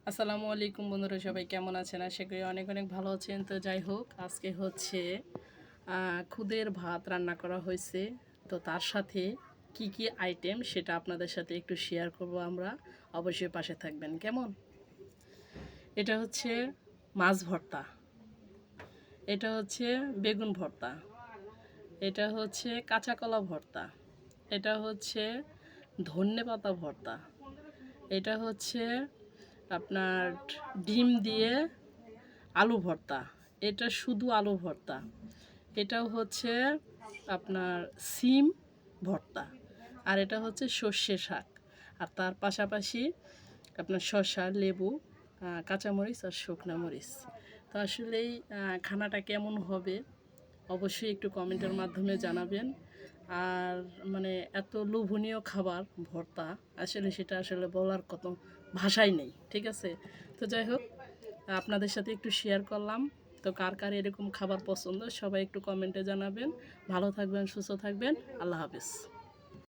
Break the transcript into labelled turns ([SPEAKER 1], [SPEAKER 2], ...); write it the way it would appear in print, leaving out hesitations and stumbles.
[SPEAKER 1] আসসালামু আলাইকুম বন্ধুরা, সবাই কেমন আছেন? আশা করি অনেক অনেক ভালো আছেন। তো যাই হোক, আজকে হচ্ছে খুদের ভাত রান্না করা হয়েছে। তো তার সাথে কি কি আইটেম সেটা আপনাদের সাথে একটু শেয়ার করব আমরা। অবশ্যই পাশে থাকবেন কেমন। এটা হচ্ছে মাছ ভর্তা, এটা হচ্ছে বেগুন ভর্তা, এটা হচ্ছে কাঁচা কলা ভর্তা, এটা হচ্ছে ধনেপাতা ভর্তা, এটা হচ্ছে আপনার ডিম দিয়ে আলু ভর্তা, এটা শুধু আলু ভর্তা, এটাও হচ্ছে আপনার সিম ভর্তা, আর এটা হচ্ছে সর্ষে শাক। আর তার পাশাপাশি আপনার শসা, লেবু, কাঁচামরিচ আর শুকনা মরিচ। তো আসলেই খানাটা কেমন হবে অবশ্যই একটু কমেন্টের মাধ্যমে জানাবেন। আর মানে এত লোভনীয় খাবার ভর্তা, আসলে সেটা আসলে বলার কত ভাষাই নেই, ঠিক আছে। তো যাই হোক, আপনাদের সাথে একটু শেয়ার করলাম। তো কার কার এরকম খাবার পছন্দ সবাই একটু কমেন্টে জানাবেন। ভালো থাকবেন, সুস্থ থাকবেন, আল্লাহ হাফেজ।